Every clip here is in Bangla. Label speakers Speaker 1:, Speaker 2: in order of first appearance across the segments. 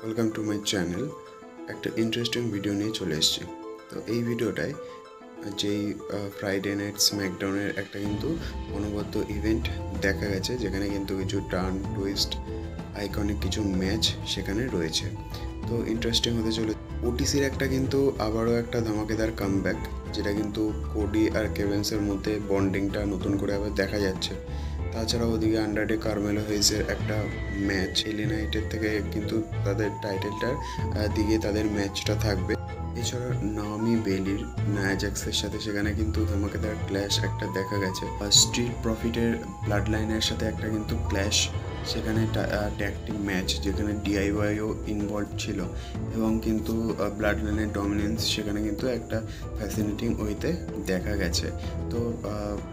Speaker 1: Welcome to my channel. একটা ইন্টারেস্টিং ভিডিও নিয়ে চলে এসেছি। তো এই ভিডিওটায় যেই ফ্রাইডে নাইট স্ম্যাকডাউনের একটা কিন্তু অনবদ্য ইভেন্ট দেখা গেছে, যেখানে কিন্তু কিছু টার্ন টুইস্ট আইকনিক কিছু ম্যাচ সেখানে রয়েছে। তো ইন্টারেস্টিং হতে চলে। ওটিসির একটা কিন্তু আবারও একটা ধামাকেদার কামব্যাক, যেটা কিন্তু কোডি আর কেভেন্সের মধ্যে বন্ডিংটা নতুন করে আবার দেখা যাচ্ছে। তাছাড়া ওদিকে আন্ডারডে কারমেলো হেইসের একটা ম্যাচ এলি নাইটের থেকে কিন্তু তাদের টাইটেলটার দিকে তাদের ম্যাচটা থাকবে। এছাড়া নাওমি বেলির নায়া জ্যাক্সের সাথে সেখানে কিন্তু ধামাকেদার ক্ল্যাশ একটা দেখা গেছে। স্ট্রিট প্রফিটের ব্লাড লাইনের সাথে একটা কিন্তু ক্ল্যাশ সেখানে ট্যাগ টিম ম্যাচ, যেখানে ডিআইওয়াইও ইনভলভ ছিল এবং কিন্তু ব্লাড লাইনের ডমিনেন্স সেখানে কিন্তু একটা ফ্যাসিনেটিং ওয়েতে দেখা গেছে। তো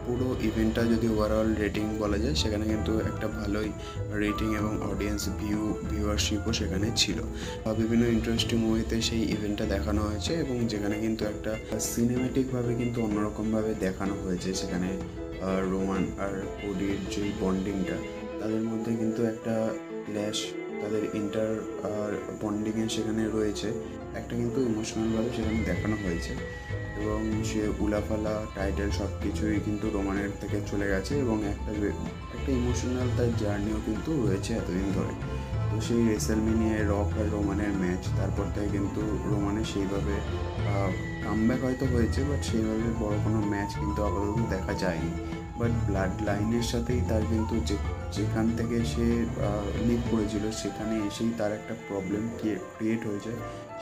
Speaker 1: পুরো ইভেন্টটা যদি ওভারঅল রেটিং বলা যায়, সেখানে কিন্তু একটা ভালোই রেটিং এবং অডিয়েন্স ভিউয়ারশিপও সেখানে ছিল। বিভিন্ন ইন্টারেস্টিং ওয়েতে সেই ইভেন্টটা দেখানো হয়েছে এবং যেখানে কিন্তু একটা সিনেমেটিকভাবে কিন্তু অন্যরকমভাবে দেখানো হয়েছে। সেখানে রোমান আর কোডির যে বন্ডিংটা, তাদের মধ্যে কিন্তু একটা ক্ল্যাশ, তাদের ইন্টার বন্ডিংয়ে সেখানে রয়েছে একটা কিন্তু ইমোশনালভাবে সেখানে দেখানো হয়েছে। এবং সে উলাফালা টাইটেল সব কিছুই কিন্তু রোমানের থেকে চলে গেছে এবং একটা ইমোশনাল তার জার্নিও কিন্তু রয়েছে এতদিন ধরে। তো সেই রেসেলমেনিয়ায় রক আর রোমানের ম্যাচ, তারপর থেকে কিন্তু রোমানের সেইভাবে কামব্যাক হয়তো হয়েছে, বাট সেইভাবে বড় কোনো ম্যাচ কিন্তু আপাতত দেখা যায়নি। বাট ব্লাড লাইনের সাথেই তার কিন্তু যেখান থেকে সে লিড করেছিল সেখানে এসেই তার একটা প্রবলেম ক্রিয়েট হয়েছে,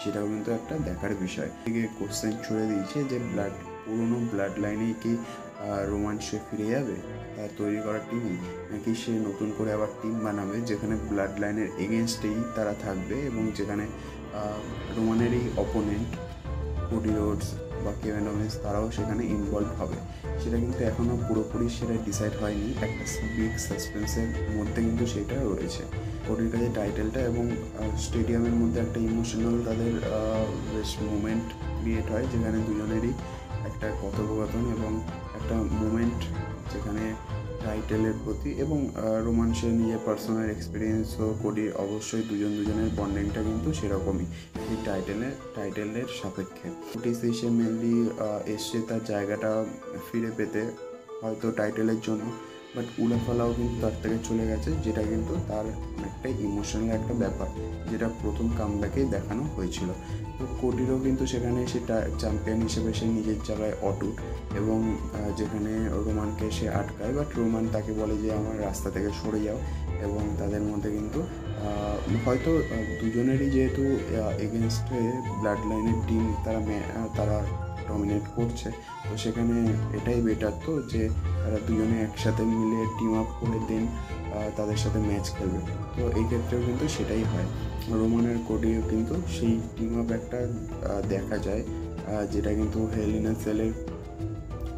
Speaker 1: সেটাও কিন্তু একটা দেখার বিষয়। থেকে কোশ্চেন ছুড়ে দিয়েছে যে পুরোনো ব্লাড লাইনেই কি রোমান সে ফিরে যাবে তার তৈরি করা টিমই, নাকি সে নতুন করে আবার টিম বানাবে যেখানে ব্লাড লাইনের এগেনস্টেই তারা থাকবে এবং যেখানে রোমানেরই অপোনেন্ট কোডি রোডস বা কেভিন ওভেন্স তারাও সেখানে ইনভলভ হবে। সেটা কিন্তু এখনও পুরোপুরি সেটা ডিসাইড হয়নি, একটা বিগ সাসপেন্সের মধ্যে কিন্তু সেটা রয়েছে। কোডির কাছে টাইটেলটা এবং স্টেডিয়ামের মধ্যে একটা ইমোশনাল তাদের বেশ মুমেন্ট ক্রিয়েট হয়, যেখানে দুজনেরই একটা কথোপকথন এবং একটা মুমেন্ট যেখানে টাইটেলের প্রতি এবং রোমান্সের নিজের পার্সোনাল এক্সপিরিয়েন্সও কোডি, অবশ্যই দুজনের বন্ডিংটা কিন্তু সেরকমই এই টাইটেলের সাপেক্ষে। ওটিসি সে মেনলি এসছে তার জায়গাটা ফিরে পেতে, হয়তো টাইটেলের জন্য, বাট উলাফালাও কিন্তু তার থেকে চলে গেছে, যেটা কিন্তু তার অনেকটাই ইমোশনাল একটা ব্যাপার, যেটা প্রথম কামব্যাকেই দেখানো হয়েছিল। তো কোডিরও কিন্তু সেখানে সেটা চ্যাম্পিয়ন হিসেবে সে নিজের জায়গায় অটুট এবং যেখানে রোমানকে সে আটকায়, বাট রোমান তাকে বলে যে আমার রাস্তা থেকে সরে যাও। এবং তাদের মধ্যে কিন্তু হয়তো দুজনেরই যেহেতু এগেনস্টে ব্লাড লাইনের টিম তারা ডমিনেট করছে, তো সেখানে এটাই বেটার তো যে তারা দুজনে একসাথে মিলে টিম আপ করে দেন তাদের সাথে ম্যাচ খেলবে। তো এই ক্ষেত্রেও কিন্তু সেটাই হয়। রোমানের কোডিও কিন্তু সেই টিম আপ একটা দেখা যায়, যেটা কিন্তু হেল ইন আ সেলের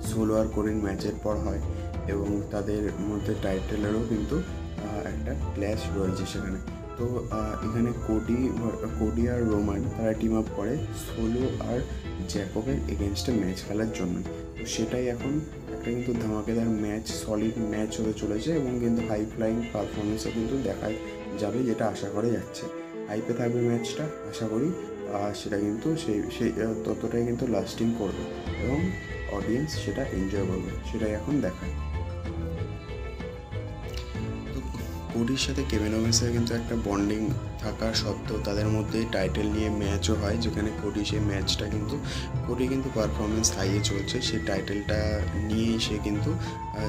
Speaker 1: সোলো আর কোরিন ম্যাচের পর হয় এবং তাদের মধ্যে টাইটেলেরও কিন্তু একটা ক্ল্যাশ রয়েছে সেখানে। তো এখানে কোডি আর রোমান তারা টিম আপ করে সোলো আর জ্যাকবের এগেনস্টে ম্যাচ খেলার জন্য। তো সেটাই এখন একটা কিন্তু ধামাকেদার ম্যাচ, সলিড ম্যাচ হতে চলেছে এবং কিন্তু হাই ফ্লাইং পারফরমেন্সও কিন্তু দেখা যাবে, যেটা আশা করা যাচ্ছে। হাইপে থাকবে ম্যাচটা, আশা করি সেটা কিন্তু সেই ততটাই কিন্তু লাস্টিং করবে এবং অডিয়েন্স সেটা এনজয় করবে, সেটাই এখন দেখায়। তো কোডির সাথে কেভিন ওভেন্সের কিন্তু একটা বন্ডিং থাকা সত্ত্বেও তাদের মধ্যে টাইটেল নিয়ে ম্যাচও হয়, যেখানে কোডি সেই ম্যাচটা কিন্তু কোডি কিন্তু পারফরমেন্স হাইয়ে চলছে, সেই টাইটেলটা নিয়েই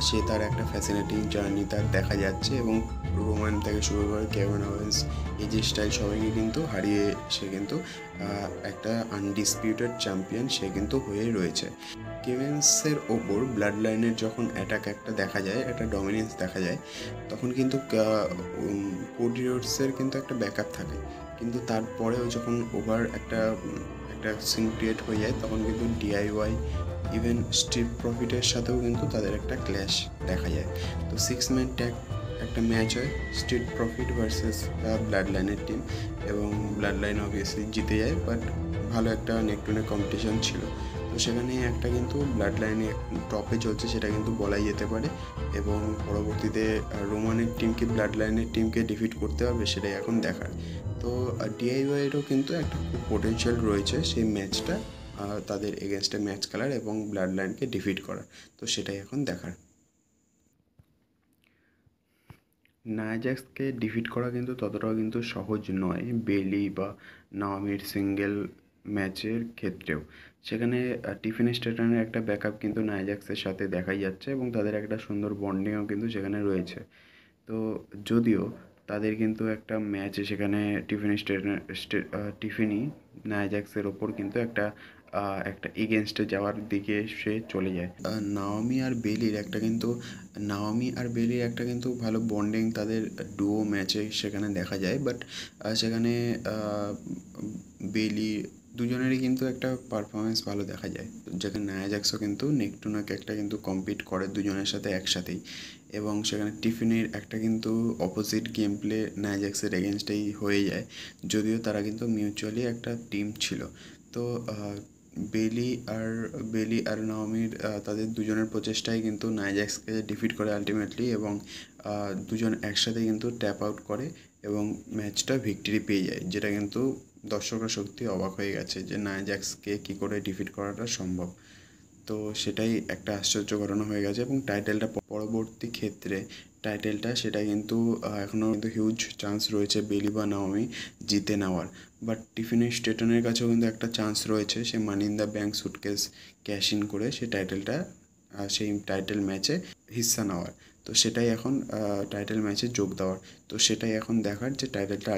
Speaker 1: সে তার একটা ফ্যাসিনেটিং জার্নি তার দেখা যাচ্ছে এবং রোমান থেকে শুরু করে কেভিন ওভেন্স, এজি স্টাইল সবাইকে কিন্তু হারিয়ে সে কিন্তু একটা আনডিসপিউটেড চ্যাম্পিয়ন সে কিন্তু হয়েই রয়েছে। কেভেন্সের ওপর ব্লাড লাইনের যখন অ্যাটাক একটা দেখা যায়, একটা ডমিনেন্স দেখা যায়, তখন কিন্তু কোডি রোডসের কিন্তু একটা ব্যাকআপ থাকে, কিন্তু তারপরেও যখন ওভার একটা সিন ক্রিয়েট হয়ে যায়, তখন কিন্তু ডিআইওয়াই ইভেন স্ট্রিট প্রফিটের সাথেও কিন্তু তাদের একটা ক্ল্যাশ দেখা যায়। তো 6 ম্যান ট্যাগ একটা ম্যাচ হয়, স্ট্রিট প্রফিট ভার্সেস ব্লাড লাইনের টিম, এবং ব্লাড লাইন অবভিয়াসলি জিতে যায়, বাট ভালো একটা নেক টু নেক কম্পিটিশন ছিল। তো সেখানে একটা কিন্তু ব্লাড লাইনে টপে চলছে সেটা কিন্তু বলাই যেতে পারে, এবং পরবর্তীতে রোমানের টিমকে ব্লাড লাইনের টিমকে ডিফিট করতে হবে সেটাই এখন দেখার। তো ডিআইওয়াইয়েরও কিন্তু একটা খুব পোটেনশিয়াল রয়েছে সেই ম্যাচটা তাদের এগেনস্টে ম্যাচ খেলার এবং ব্লাড লাইনকে ডিফিট করার। তো সেটাই এখন দেখার। নায়া জ্যাক্সকে ডিফিট করা কিন্তু ততটাও কিন্তু সহজ নয় বেলি বা নাওমির সিঙ্গেল ম্যাচের ক্ষেত্রেও। সেখানে টিফিন স্ট্র্যাটনের একটা ব্যাকআপ কিন্তু নায়া জ্যাক্সের সাথে দেখাই যাচ্ছে এবং তাদের একটা সুন্দর বন্ডিংও কিন্তু সেখানে রয়েছে। তো যদিও তাদের কিন্তু একটা ম্যাচে সেখানে টিফিনি নায়া জ্যাক্সের ওপর কিন্তু একটা এগেনস্টে যাওয়ার দিকে সে চলে যায়। নাওমি আর বেলির একটা কিন্তু ভালো বন্ডিং তাদের ডুও ম্যাচে সেখানে দেখা যায়। বাট সেখানে বেলি দুজনেরই কিন্তু একটা পারফরমেন্স ভালো দেখা যায়, যেখানে নায়া জ্যাক্সও কিন্তু নেক টু নেক একটা কিন্তু কম্পিট করে দুজনের সাথে একসাথেই। এবং সেখানে টিফিনের একটা কিন্তু অপোজিট গেম প্লে নায়া জ্যাক্সের এগেনস্টেই হয়ে যায়, যদিও তারা কিন্তু মিউচুয়ালি একটা টিম ছিল। তো বেলি আর নাওমির তাদের দুজনের প্রচেষ্টায় কিন্তু নায়া জ্যাক্সকে ডিফিট করে আলটিমেটলি, এবং দুজন একসাথে কিন্তু ট্যাপ আউট করে এবং ম্যাচটা ভিক্টরি পেয়ে যায়, যেটা কিন্তু দর্শকরা সত্যি অবাক হয়ে গেছে যে নায়া জ্যাক্সকে কী করে ডিফিট করাটা সম্ভব। তো সেটাই একটা আশ্চর্য ঘটনা হয়ে গেছে। এবং টাইটেলটা পরবর্তী ক্ষেত্রে সেটা কিন্তু এখনও কিন্তু হিউজ চান্স রয়েছে বেলি বা নাওমি জিতে নেওয়ার। বাট টিফিনি স্ট্রেটনের কাছেও কিন্তু একটা চান্স রয়েছে সে money in the bank suitcase cash in করে সেই টাইটেল ম্যাচে হিস্সা নেওয়ার। তো সেটাই এখন টাইটেল ম্যাচে যোগ দেওয়ার। তো সেটাই এখন দেখার যে টাইটেলটা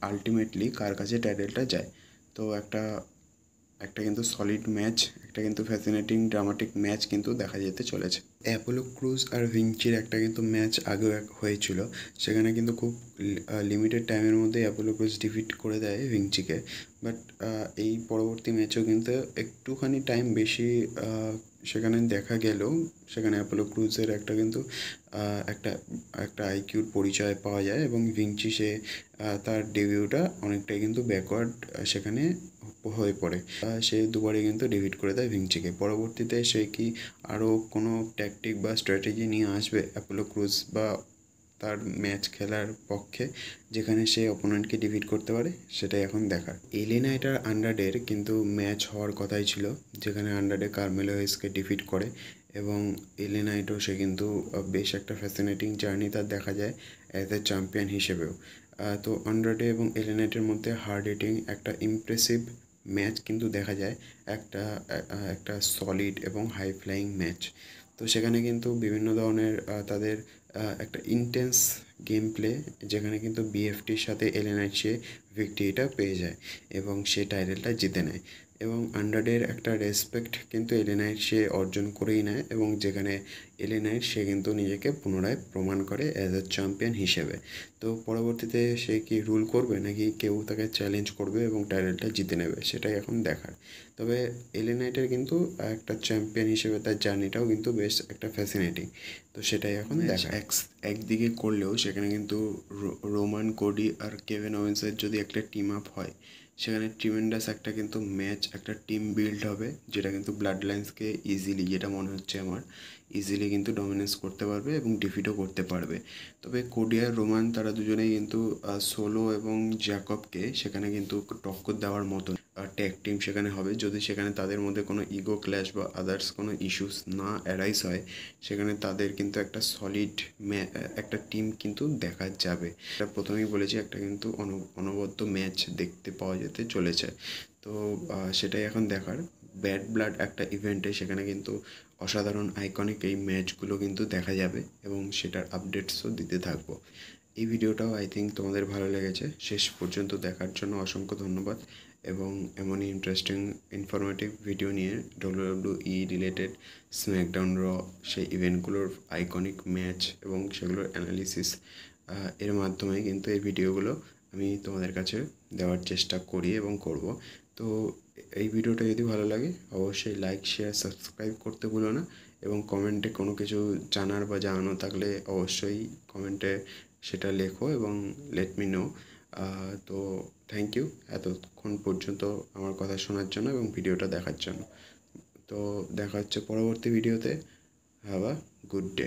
Speaker 1: আলটিমেটলি কার কাছে টাইটেলটা যায়। তো একটা কিন্তু সলিড ম্যাচ, একটা কিন্তু ফ্যাসিনেটিং ড্রামাটিক ম্যাচ কিন্তু দেখা যেতে চলেছে। অ্যাপোলো ক্রুজ আর ভিঞ্চির একটা কিন্তু ম্যাচ আগেও হয়েছিল, সেখানে কিন্তু খুব লিমিটেড টাইমের মধ্যে অ্যাপোলো ক্রুজ ডিফিট করে দেয় ভিঞ্চিকে। বাট এই পরবর্তী ম্যাচেও কিন্তু একটুখানি টাইম বেশি সেখানে দেখা গেলেও সেখানে অ্যাপোলো ক্রুজের একটা কিন্তু একটা আইকিউর পরিচয় পাওয়া যায় এবং ভিঞ্চি তার ডেবিউটা অনেকটাই কিন্তু ব্যাকওয়ার্ড সেখানে হয়ে পড়ে। সে দুবারই কিন্তু ডিফিট করে দেয় ভিঞ্চিকে। পরবর্তীতে সে কি আরও কোনো ট্যাকটিক বা স্ট্র্যাটেজি নিয়ে আসবে অ্যাপোলো ক্রুজ বা তার ম্যাচ খেলার পক্ষে, যেখানে সে অপোনেন্টকে ডিফিট করতে পারে, সেটাই এখন দেখার। এলি নাইট আর আন্ডারডের কিন্তু ম্যাচ হওয়ার কথাই ছিল, যেখানে আন্ডারডে কার্মেলো হেসকে ডিফিট করে এবং এলি নাইটও সে কিন্তু বেশ একটা ফ্যাসিনেটিং জার্নি তার দেখা যায় অ্যাজ এ চ্যাম্পিয়ন হিসেবেও। তো আন্ডারডে এবং এলি নাইটের মধ্যে হার্ড হিটিং একটা ইমপ্রেসিভ ম্যাচ কিন্তু দেখা যায়, একটা সলিড এবং হাই ফ্লাইং ম্যাচ। তো সেখানে কিন্তু বিভিন্ন ধরনের তাদের একটা ইন্টেন্স গেম প্লে, যেখানে কিন্তু বিএফটির সাথে এলি নাইট সে ভিক্টরিটা পেয়ে যায় এবং সে টাইটেলটা জিতে নেয়। এবং আন্ডারডের একটা রেসপেক্ট কিন্তু এলি নাইট সে অর্জন করেই নেয়, এবং যেখানে এলি নাইট সে কিন্তু নিজেকে পুনরায় প্রমাণ করে অ্যাজ এ চ্যাম্পিয়ন হিসেবে। তো পরবর্তীতে সে কি রুল করবে নাকি কেউ তাকে চ্যালেঞ্জ করবে এবং টাইটেলটা জিতে নেবে, সেটাই এখন দেখার। তবে এলি নাইটের কিন্তু একটা চ্যাম্পিয়ন হিসেবে তার জার্নিটাও কিন্তু বেশ একটা ফ্যাসিনেটিং। তো সেটাই এখন দেখা। একদিকে করলেও সেখানে কিন্তু রোমান কোডি আর কেভিন ওয়েন্সের যদি একটা টিম আপ হয়, সেখানে ট্রিমেন্ডাস একটা কিন্তু ম্যাচ, একটা টিম বিল্ড হবে, যেটা কিন্তু ব্লাড লাইন্সকে ইজিলি, যেটা মনে হচ্ছে আমার, ইজিলি কিন্তু ডমিনেন্স করতে পারবে এবং ডিফিটও করতে পারবে। তবে কোডি আর রোমান তারা দুজনেই কিন্তু সোলো এবং জ্যাকবকে সেখানে কিন্তু টক্কর দেওয়ার মতো ট্যাগ টিম সেখানে হবে, যদি সেখানে তাদের মধ্যে কোনো ইগো ক্ল্যাশ বা আদার্স কোনো ইস্যুস না অ্যারাইজ হয়, সেখানে তাদের কিন্তু একটা সলিড একটা টিম কিন্তু দেখা যাবে। এটা প্রথমেই বলেছি, একটা কিন্তু অনবদ্য ম্যাচ দেখতে পাওয়া যেতে চলেছে। তো সেটাই এখন দেখার। ব্যাড ব্লাড একটা ইভেন্টে সেখানে কিন্তু অসাধারণ আইকনিক এই ম্যাচগুলো কিন্তু দেখা যাবে এবং সেটার আপডেটসও দিতে থাকবো। এই ভিডিওটাও আই থিঙ্ক তোমাদের ভালো লেগেছে। শেষ পর্যন্ত দেখার জন্য অসংখ্য ধন্যবাদ। এবং এমনই ইন্টারেস্টিং ইনফরমেটিভ ভিডিও নিয়ে WWE রিলেটেড স্ম্যাকডাউন র সেই ইভেন্টগুলোর আইকনিক ম্যাচ এবং সেগুলোর অ্যানালিসিস এর মাধ্যমে কিন্তু এই ভিডিওগুলো আমি তোমাদের কাছে দেওয়ার চেষ্টা করি এবং করব। তো এই ভিডিওটা যদি ভালো লাগে অবশ্যই লাইক, শেয়ার, সাবস্ক্রাইব করতে ভুলো না, এবং কমেন্টে কোনো কিছু জানার বা জানানো থাকলে অবশ্যই কমেন্টে সেটা লেখো এবং লেট মি নো। তো থ্যাংক ইউ এতক্ষণ পর্যন্ত আমার কথা শোনার জন্য এবং ভিডিওটা দেখার জন্য। তো দেখা হচ্ছে পরবর্তী ভিডিওতে। Have a good day.